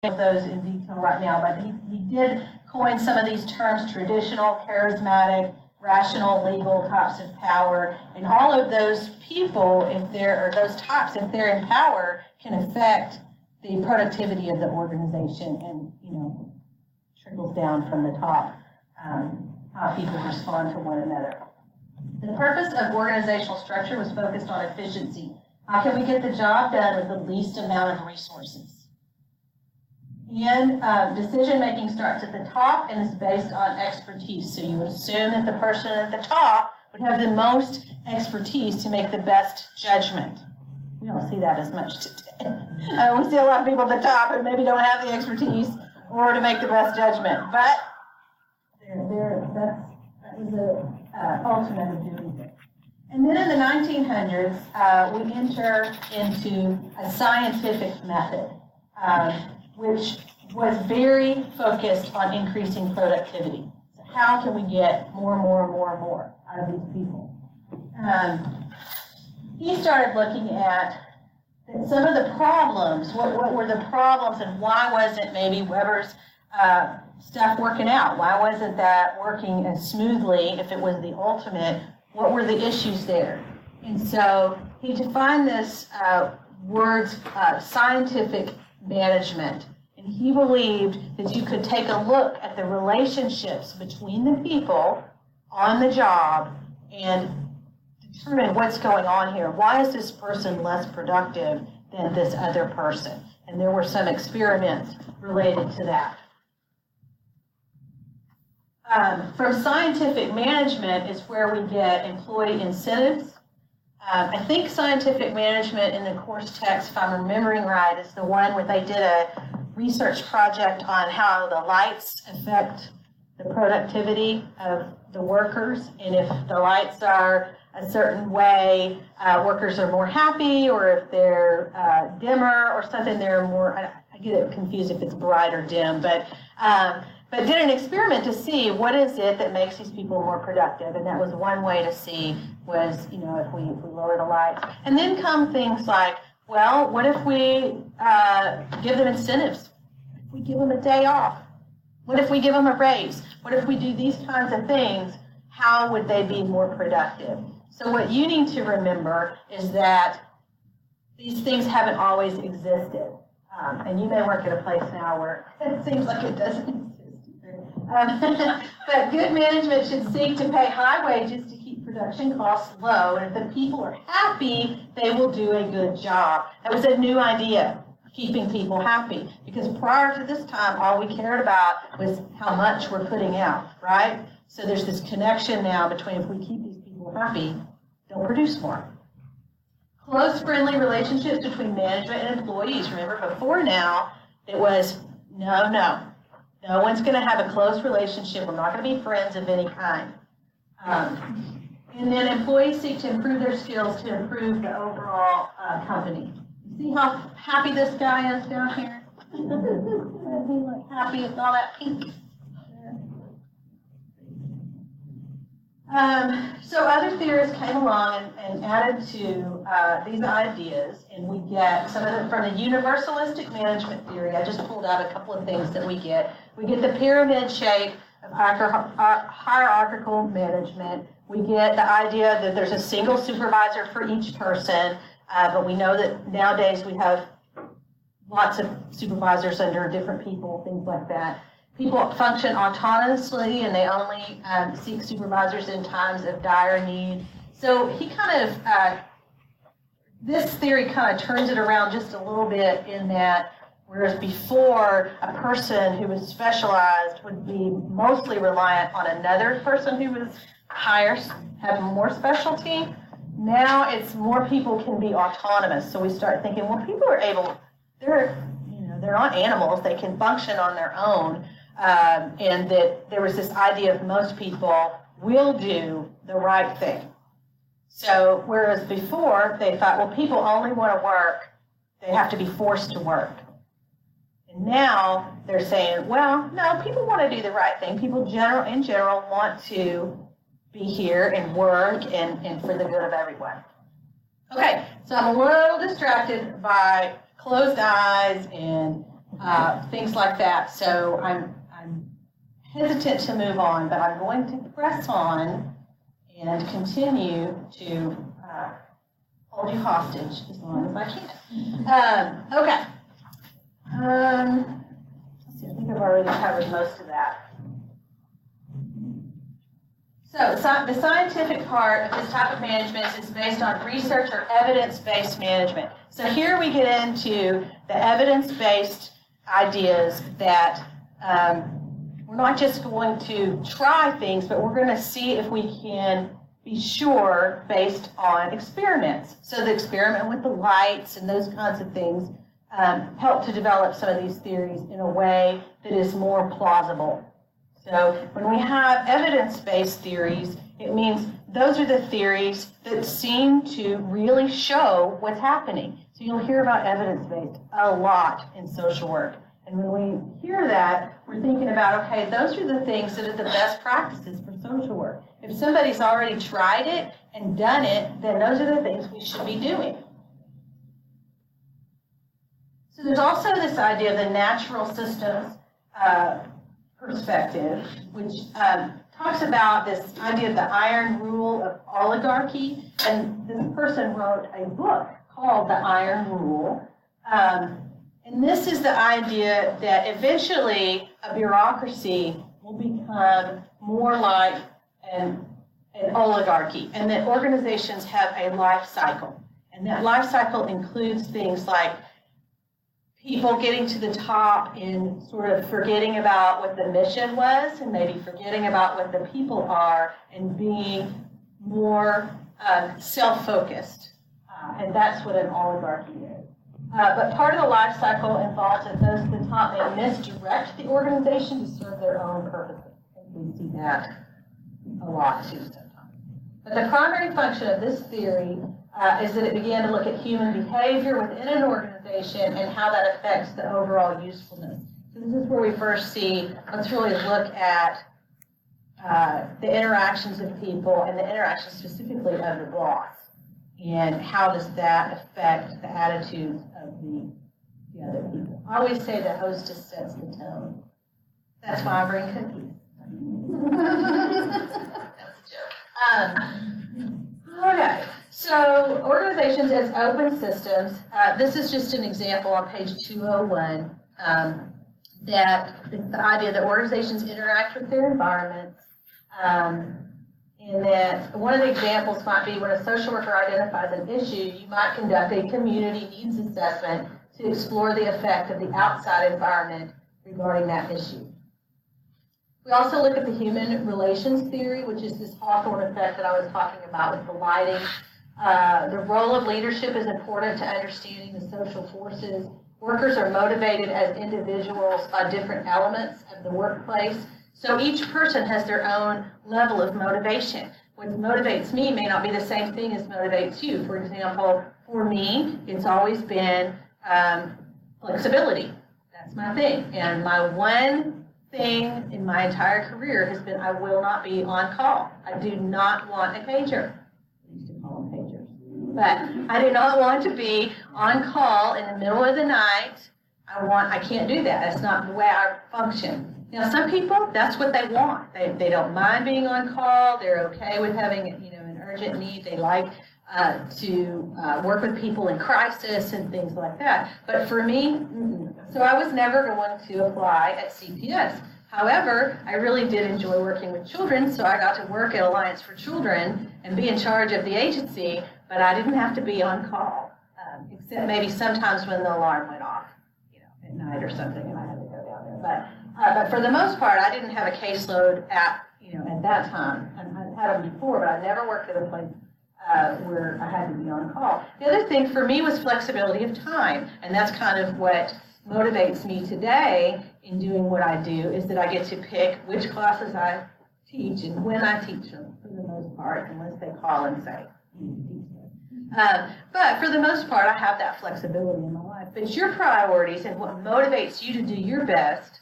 those in detail right now, but he did coin some of these terms: traditional, charismatic, rational, legal, types of power, and all of those people, if they're in power, can affect the productivity of the organization, and trickles down from the top, how people respond to one another. The purpose of organizational structure was focused on efficiency. How can we get the job done with the least amount of resources? And decision-making starts at the top and is based on expertise. So you would assume that the person at the top would have the most expertise to make the best judgment. We don't see that as much today. We see a lot of people at the top who maybe don't have the expertise or to make the best judgment. But that was the ultimate of doing it. And then in the 1900s, we enter into a scientific method, which was very focused on increasing productivity. So how can we get more out of these people? He started looking at some of the problems. What were the problems, and why wasn't maybe Weber's stuff working out? Why wasn't that working as smoothly if it was the ultimate? What were the issues there? And so he defined this word scientific management. And he believed that you could take a look at the relationships between the people on the job and determine what's going on here. Why is this person less productive than this other person? And there were some experiments related to that. From scientific management is where we get employee incentives. I think scientific management in the course text, if I'm remembering right, is the one where they did a research project on how the lights affect the productivity of the workers. And if the lights are a certain way, workers are more happy, or if they're dimmer or something, they're more, I get it confused if it's bright or dim, but did an experiment to see what is it that makes these people more productive. And that was one way to see was, if we lower the lights. And then come things like, well, what if we give them incentives? If we give them a day off? What if we give them a raise? What if we do these kinds of things? How would they be more productive? So what you need to remember is that these things haven't always existed. And you may work at a place now where it seems like it doesn't exist. But good management should seek to pay high wages to keep production costs low. And if the people are happy, they will do a good job. That was a new idea, keeping people happy. Because prior to this time, all we cared about was how much we're putting out, right? So there's this connection now between if we keep these people happy, they'll produce more. Close, friendly relationships between management and employees. Remember, before now, it was no one's going to have a close relationship. We're not going to be friends of any kind. And then employees seek to improve their skills to improve the overall company. See how happy this guy is down here? Doesn't he look happy with all that pink? So other theorists came along and added to these ideas, and we get some of them from the universalistic management theory. I just pulled out a couple of things that we get. We get the pyramid shape of hierarchical management. We get the idea that there's a single supervisor for each person, but we know that nowadays we have lots of supervisors under different people, things like that. People function autonomously, and they only seek supervisors in times of dire need. So he kind of, this theory kind of turns it around just a little bit in that, whereas before a person who was specialized would be mostly reliant on another person who was higher, have more specialty, now it's more people can be autonomous. So we start thinking, well, people are able, they're not animals, they can function on their own. And that there was this idea of most people will do the right thing. So whereas before they thought, well, people only want to work, they have to be forced to work. And now they're saying, well, no, people want to do the right thing. People in general want to be here and work and for the good of everyone. Okay, so I'm a little distracted by closed eyes and things like that. So I'm hesitant to move on, but I'm going to press on and continue to hold you hostage as long as I can. Okay. Let's see, I think I've already covered most of that. So the scientific part of this type of management is based on research or evidence-based management. So here we get into the evidence-based ideas that we're not just going to try things, but we're going to see if we can be sure based on experiments. So the experiment with the lights and those kinds of things help to develop some of these theories in a way that is more plausible. So when we have evidence-based theories, it means those are the theories that seem to really show what's happening. So you'll hear about evidence-based a lot in social work. And when we hear that, we're thinking about, okay, those are the things that are the best practices for social work. If somebody's already tried it and done it, then those are the things we should be doing. So there's also this idea of the natural systems perspective, which talks about this idea of the iron rule of oligarchy. And this person wrote a book called The Iron Rule. And this is the idea that eventually a bureaucracy will become more like an oligarchy, and that organizations have a life cycle. And that life cycle includes things like people getting to the top and sort of forgetting about what the mission was and maybe forgetting about what the people are and being more self-focused. And that's what an oligarchy is. But part of the life cycle involves that those at the top may misdirect the organization to serve their own purposes. And we see that a lot too sometimes. But the primary function of this theory is that it began to look at human behavior within an organization and how that affects the overall usefulness. So this is where we first see, let's really look at the interactions of people and the interactions specifically of the boss. And how does that affect the attitudes of the other people? I always say the hostess sets the tone. That's why I bring cookies. That's a joke. Okay, so organizations as open systems. This is just an example on page 201. That the idea that organizations interact with their environments. And that one of the examples might be when a social worker identifies an issue, you might conduct a community needs assessment to explore the effect of the outside environment regarding that issue. We also look at the human relations theory, which is this Hawthorne effect that I was talking about with the lighting. The role of leadership is important to understanding the social forces. Workers are motivated as individuals by different elements of the workplace. So each person has their own level of motivation. What motivates me may not be the same thing as motivates you. For example, for me, it's always been flexibility. That's my thing. And my one thing in my entire career has been I will not be on call. I do not want a pager. I used to call them pagers. But I do not want to be on call in the middle of the night. I can't do that. That's not the way I function. Now, some people, that's what they want. They don't mind being on call. They're okay with having, an urgent need. They like to work with people in crisis and things like that. But for me, so I was never going to apply at CPS. However, I really did enjoy working with children, so I got to work at Alliance for Children and be in charge of the agency, but I didn't have to be on call, except maybe sometimes when the alarm went off, at night or something, and I had to go down there. But for the most part, I didn't have a caseload at that time. I had them before, but I never worked at a place where I had to be on call. The other thing for me was flexibility of time, and that's kind of what motivates me today in doing what I do, is that I get to pick which classes I teach and when I teach them, for the most part, unless they call and say, you need to teach them. But for the most part, I have that flexibility in my life. But it's your priorities and what motivates you to do your best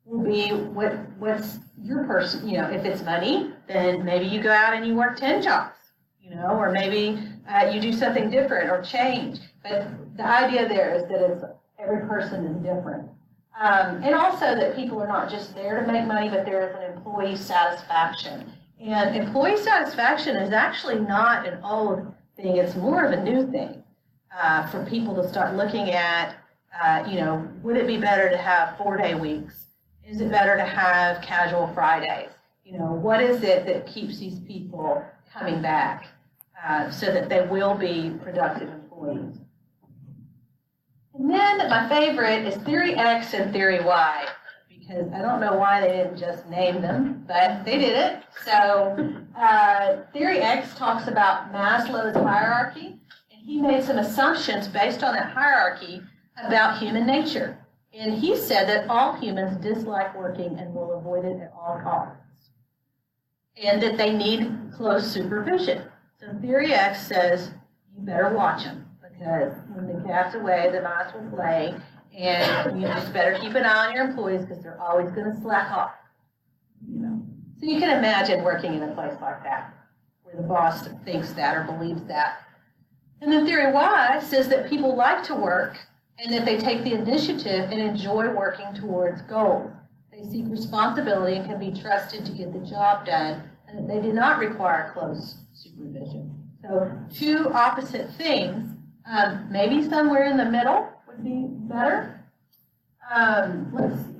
will be what's your person. If it's money, then maybe you go out and you work 10 jobs, or maybe you do something different or change. But the idea there is that every person is different. And also that people are not just there to make money, but there is an employee satisfaction. And employee satisfaction is actually not an old thing. It's more of a new thing for people to start looking at, would it be better to have 4-day weeks? Is it better to have casual Fridays? What is it that keeps these people coming back so that they will be productive employees? And then my favorite is Theory X and Theory Y, because I don't know why they didn't just name them, but they did it. So Theory X talks about Maslow's hierarchy, and he made some assumptions based on that hierarchy about human nature. And he said that all humans dislike working and will avoid it at all costs, and that they need close supervision. So Theory X says you better watch them, because when the cat's away, the mice will play, and you just better keep an eye on your employees because they're always going to slack off. So you can imagine working in a place like that, where the boss thinks that or believes that. And then Theory Y says that people like to work and that they take the initiative and enjoy working towards goals. They seek responsibility and can be trusted to get the job done, and that they do not require close supervision. So two opposite things. Maybe somewhere in the middle would be better. Let's see.